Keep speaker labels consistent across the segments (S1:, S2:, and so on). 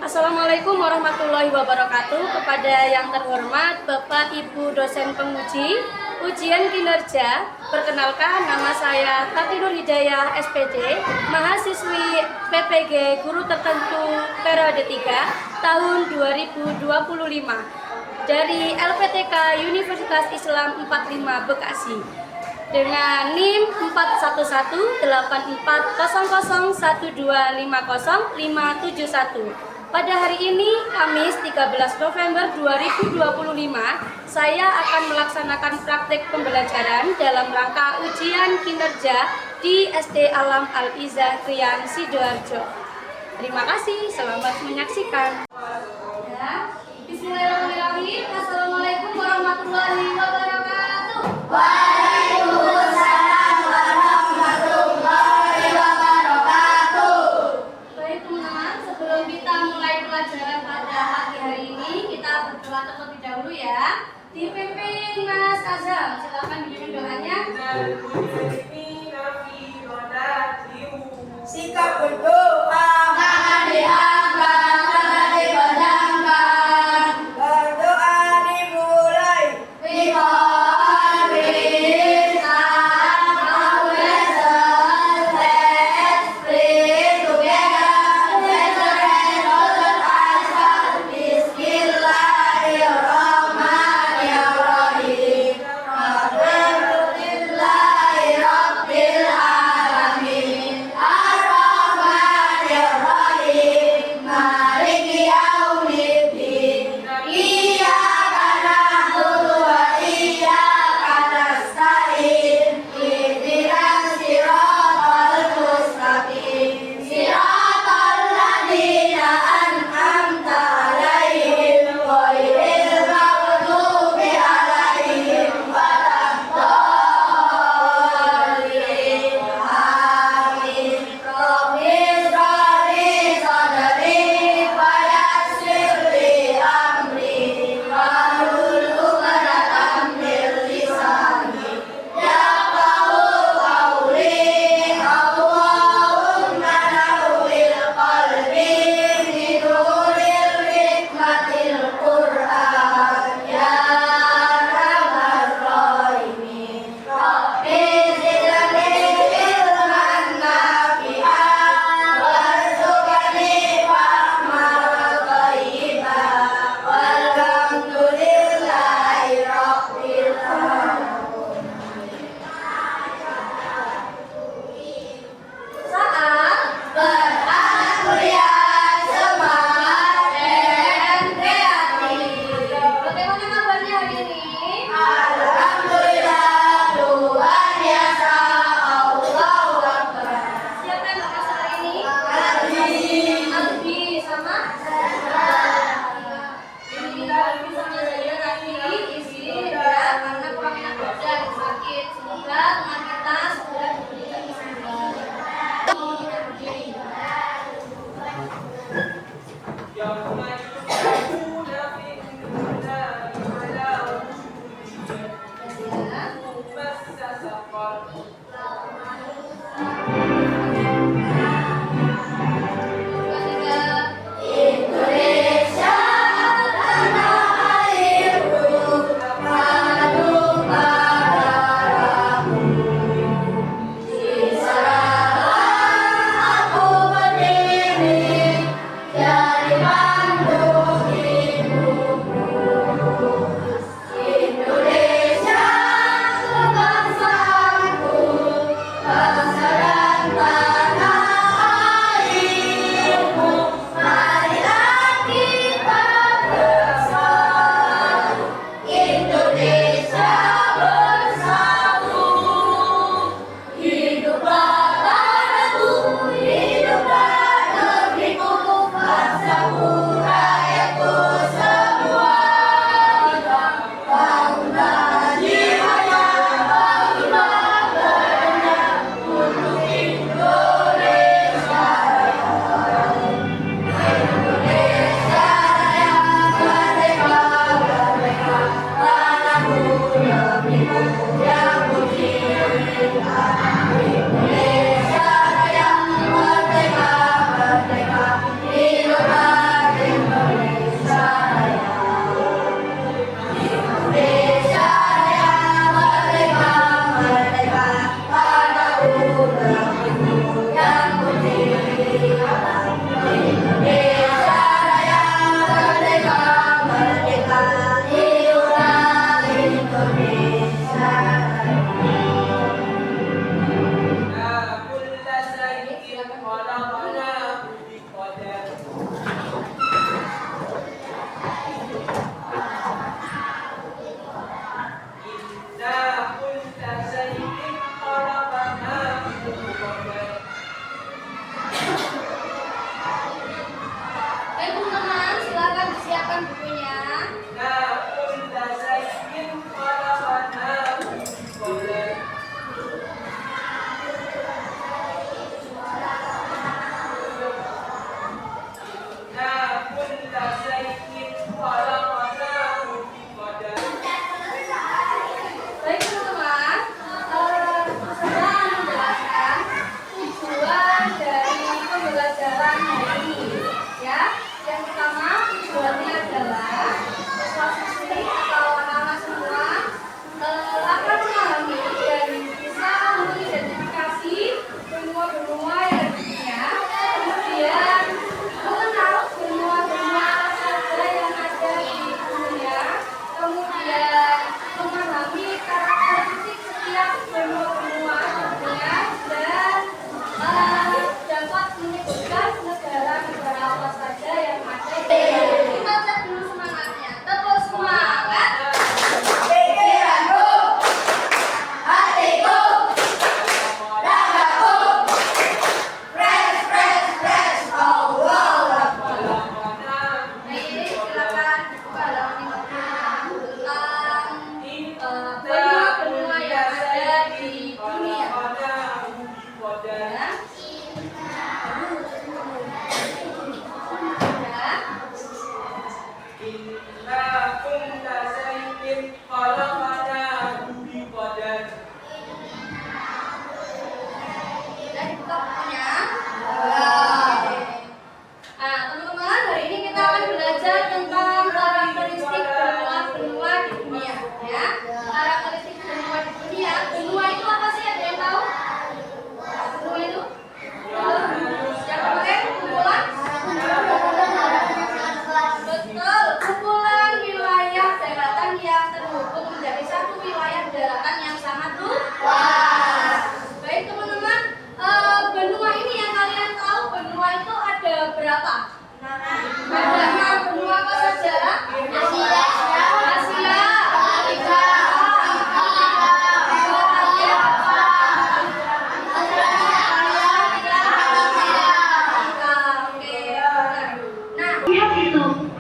S1: Assalamualaikum warahmatullahi wabarakatuh. Kepada yang terhormat Bapak Ibu dosen penguji ujian kinerja, perkenalkan nama saya Tati Nur Hidayah SPD, mahasiswi PPG Guru Tertentu periode 3 tahun 2025 dari LPTK Universitas Islam 45 Bekasi dengan NIM 418104001250 Pada hari ini, Kamis 13 November 2025, saya akan melaksanakan praktek pembelajaran dalam rangka ujian kinerja di SD Alam Al-Izzah Krian Sidoarjo. Terima kasih, selamat menyaksikan. Ya, Bismillahirrahmanirrahim. Assalamualaikum warahmatullahi wabarakatuh.
S2: Waalaikumsalam warahmatullahi wabarakatuh.
S1: Baik teman-teman, sebelum kita mulai pelajaran pada pagi hari ini, kita berdoa terlebih dahulu ya. Dipimpin Mas Azam, silakan dipimpin doanya.
S2: Sikap berdoa
S1: Tangan diangkat, tangan dipejamkan.
S2: berdoa dimulai.
S1: Bagaimana kabarnya hari ini?
S2: Alhamdulillah, luar biasa. Allahu Akbar.
S1: Siapa yang nggak masuk hari ini? Albi sama? Ini kita Albi sama saya tadi izin ya karena kurang enak badan sakit. Semoga teman kita segera diberikan kesembuhan.
S2: Indonesia tanah airku, madu padamu. Di sana aku berdiri dari mana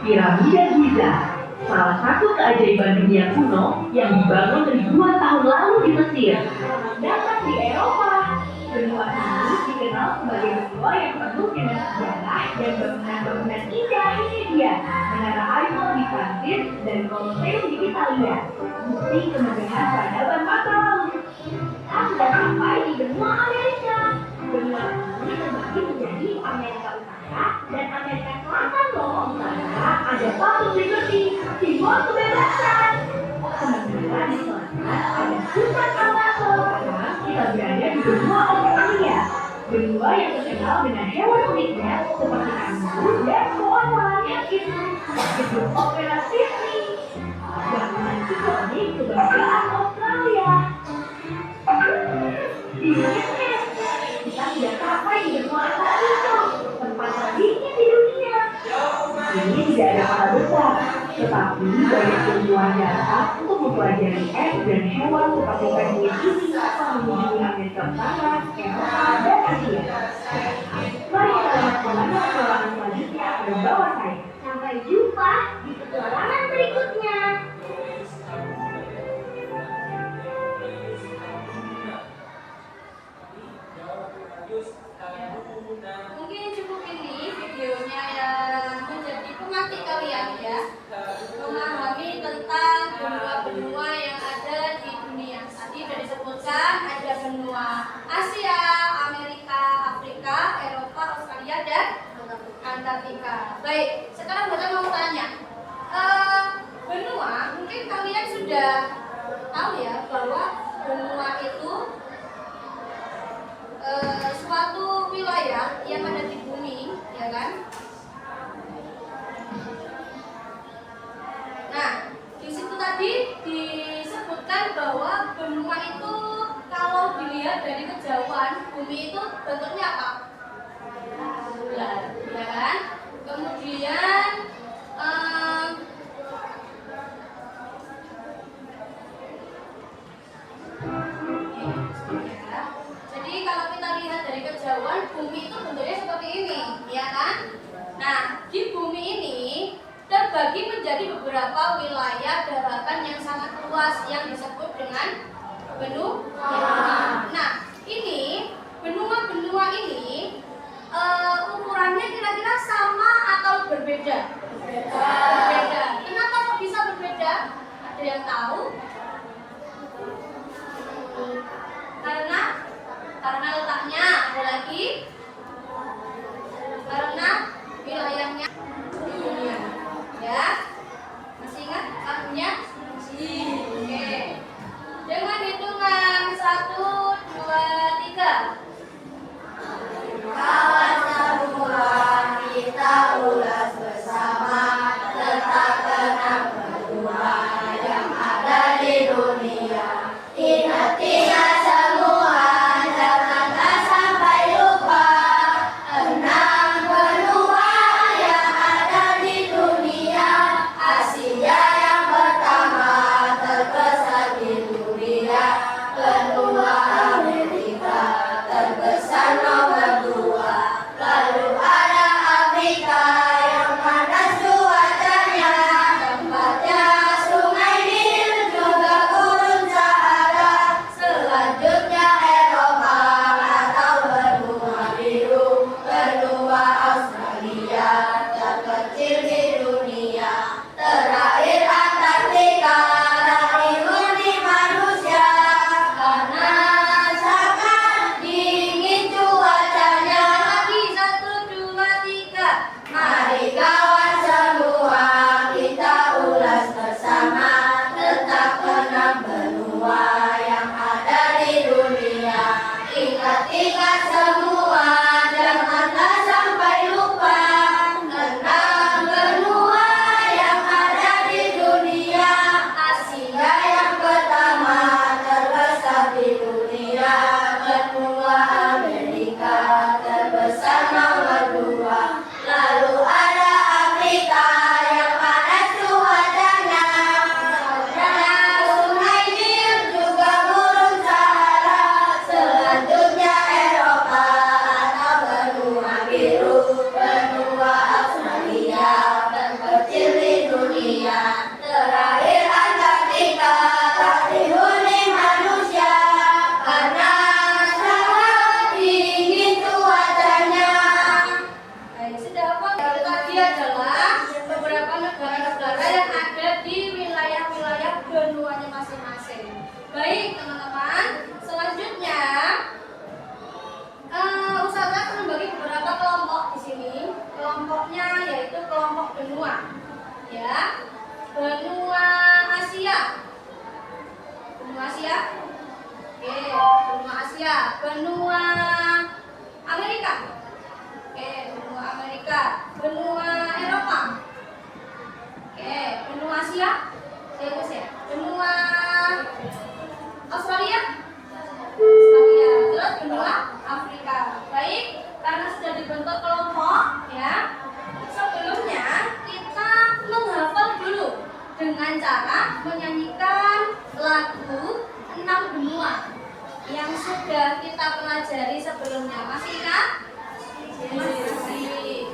S3: Piramida Giza, salah satu keajaiban dunia kuno yang dibangun ribuan tahun lalu di Mesir. Datang di Eropa, benua ini dikenal sebagai benua yang penuh dengan sejarah dan bangunan-bangunan indah. Ini dia, Menara Eiffel di Prancis dan Colosseum di Italia. Bukti kemegahan peradaban masa lalu. Kita sudah sampai di benua Amerika. Benua ini terbagi menjadi Amerika Utara dan Amerika Selatan loh. Karena ada Patung Liberty, simbol kebebasan. Sementara di selatan ada Hutan Amazon. Kita berada di benua Australia. Benua yang terkenal dengan hewan uniknya seperti kanguru dan koala yang itu. Gedung Opera Sydney. Bangunan ikonik kebanggaan Australia. Kita sudah sampai di benua Antartika, tempat terdingin di dunia. Ini tidak ada kota besar, tetapi banyak ilmuwan datang untuk mempelajari es dan hewan seperti penguin ini mengunjungi Amerika Utara, Eropa, dan Asia. Mari kita lihat bagaimana petualangan selanjutnya berbawah saya.
S2: Sampai jumpa di petualangan berikutnya.
S1: Mungkin cukup ini videonya yang menjadi pemantik kalian ya, memahami tentang benua-benua yang ada di dunia. Tadi sudah disebutkan ada benua Asia, Amerika, Afrika, Eropa, Australia, dan Antartika. Baik, sekarang Bapak mau tanya, benua, mungkin kalian sudah tahu ya bahwa benua itu suatu wilayah yang ada di bumi, ya kan? Nah, di situ tadi disebutkan bahwa benua itu kalau dilihat dari kejauhan, bumi itu bentuknya apa? Bulat, ya kan? Kemudian jadi kalau kita lihat dari kejauhan, bumi itu bentuknya seperti ini, ya kan? Nah, di bumi ini terbagi menjadi beberapa wilayah daratan yang sangat luas yang disebut dengan benua. Nah, ini benua-benua ini ukurannya kira-kira sama atau berbeda? Berbeda. Kenapa kok bisa berbeda? Ada yang tahu? Karena letaknya, ada lagi karena wilayahnya dunia, ya. Masih ingat lagunya? Oke. Dengan hitungan 1, 2, 3.
S2: Kawan semua kita ulas bersama tentang benua yang ada di
S1: tadi adalah beberapa negara-negara yang ada di wilayah-wilayah benuanya masing-masing. Baik teman-teman, selanjutnya Ustazah akan membagi beberapa kelompok di sini. Kelompoknya yaitu kelompok benua, ya, benua Asia, benua Asia, oke, benua Asia, benua Amerika, oke, benua Amerika, benua Eropa, oke, benua Asia, terus ya, benua Australia, terus benua Afrika. Baik, karena sudah dibentuk kelompok, ya, sebelumnya kita menghafal dulu dengan cara menyanyikan lagu 6 benua yang sudah kita pelajari sebelumnya. Masih ingat? Masih.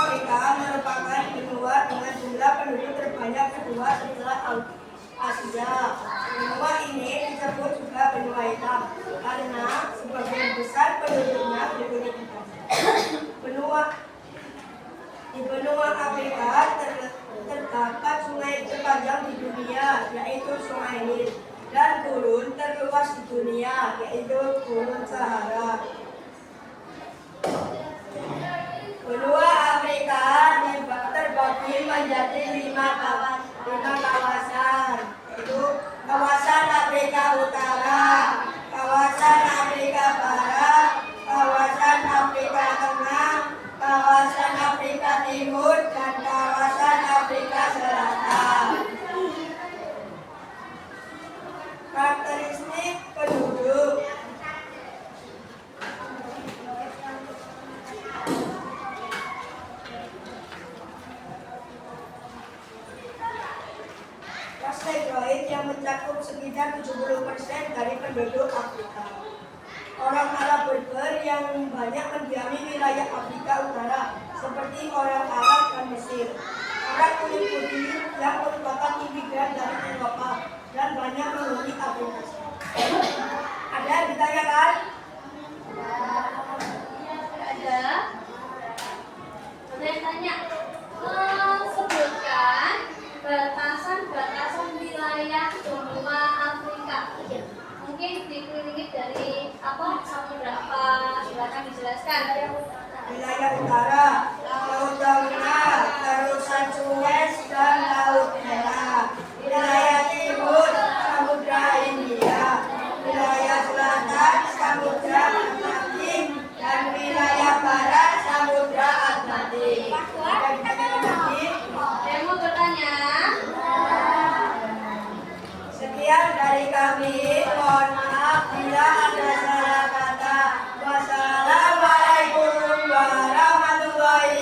S4: Afrika merupakan benua dengan jumlah penduduk terbanyak kedua setelah Asia. Benua ini disebut juga benua hitam karena sebagian besar penduduknya berkulit hitam. Di benua Afrika terdapat sungai terpanjang di dunia, yaitu Sungai Nil, dan gurun terluas di dunia, yaitu Gurun Sahara. Benua Afrika terbagi menjadi lima kawasan, yaitu kawasan Afrika Utara, kawasan Afrika Barat, kawasan Afrika Tengah, kawasan Afrika Timur, dan kawasan Afrika Selatan. Karakteristik penduduk. Ras Negroid yang mencakup sekitar 70% dari penduduk Afrika. Orang Arab Berber yang banyak mendiami wilayah Afrika Utara, seperti orang Arab dan Mesir. Orang kulit putih yang merupakan imigran dari Eropa dan banyak menghuni Afrika. Ada yang ditanyakan?
S1: Ada. Ada yang tanya. Sebutkan batasan-batasan wilayah benua Afrika. Mungkin dikelilingi dari samudra apa? Silakan dijelaskan.
S4: Wilayah utara, Laut Tengah, terusan Suez dan Laut Merah. Wilayah timur, Samudra Hindia. Wilayah selatan, Samudra Atlantik, dan wilayah barat, Samudra Atlantik. Ada ditanyakan lagi?
S1: Saya mau bertanya.
S4: Sekian dari kami, mohon maaf bila ada salah kata. Wassalamualaikum warahmatullahi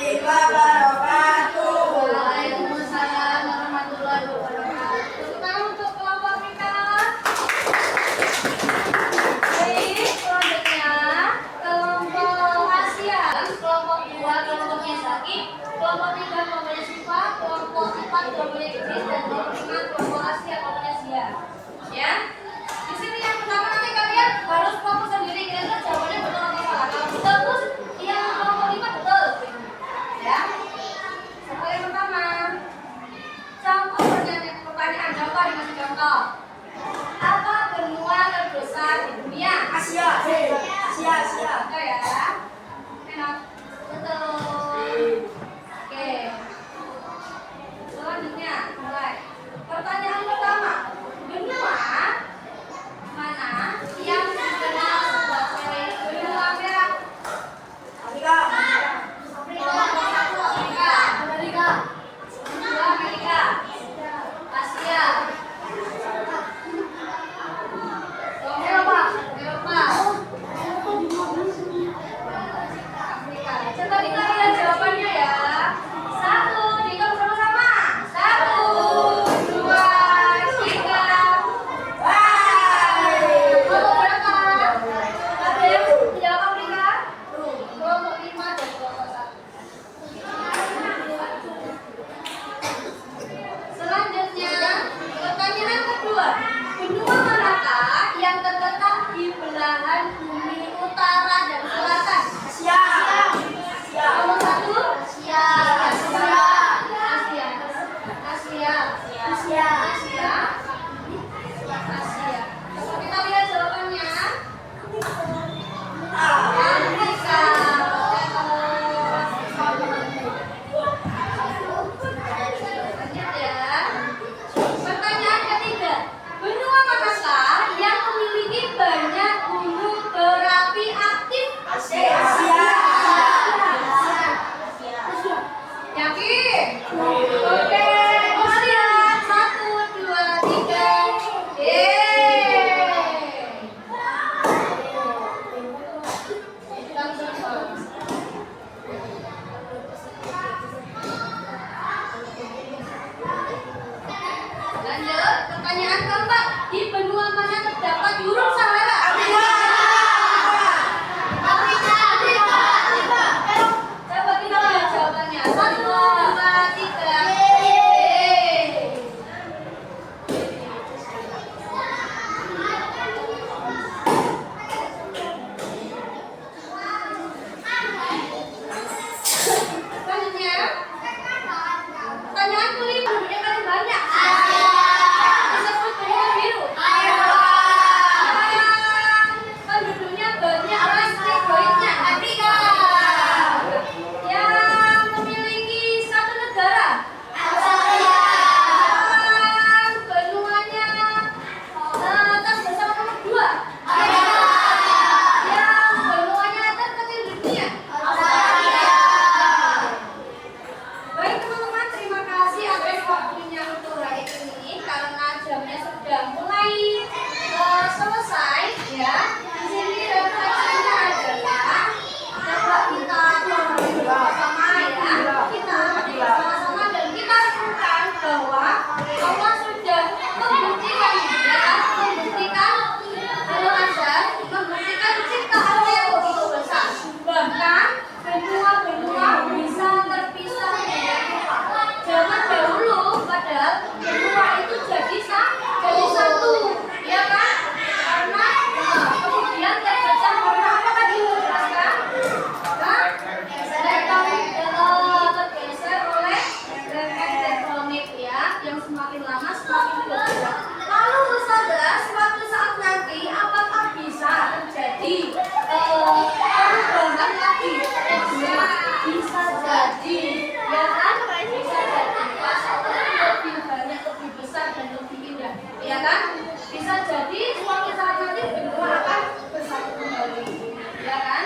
S1: ya kan?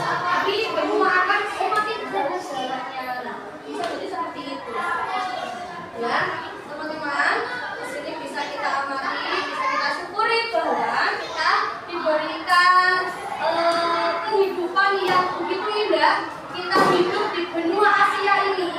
S1: Tapi benua akan semakin jaraknya. Nah, bisa jadi seperti itu. Ya, teman-teman, di sini bisa kita amati, bisa kita syukuri bahwa kita diberikan kehidupan yang begitu indah. Kita hidup di benua Asia ini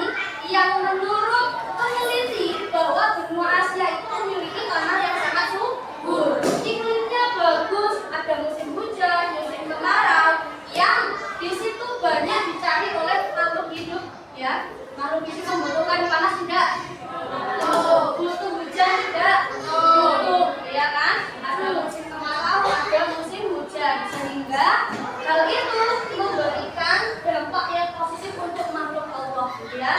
S1: yang menurut peneliti bahwa benua Asia itu memiliki tanah yang sangat subur, iklimnya bagus, ada musim hujan, musim kemarau, yang di situ banyak dicari oleh makhluk hidup. Ya, makhluk hidup membutuhkan panas tidak? Butuh hujan tidak? Butuh, ya kan? Ada musim kemarau, ada musim hujan, sehingga hal itu memberikan dampak yang positif untuk makhluk Allah, ya.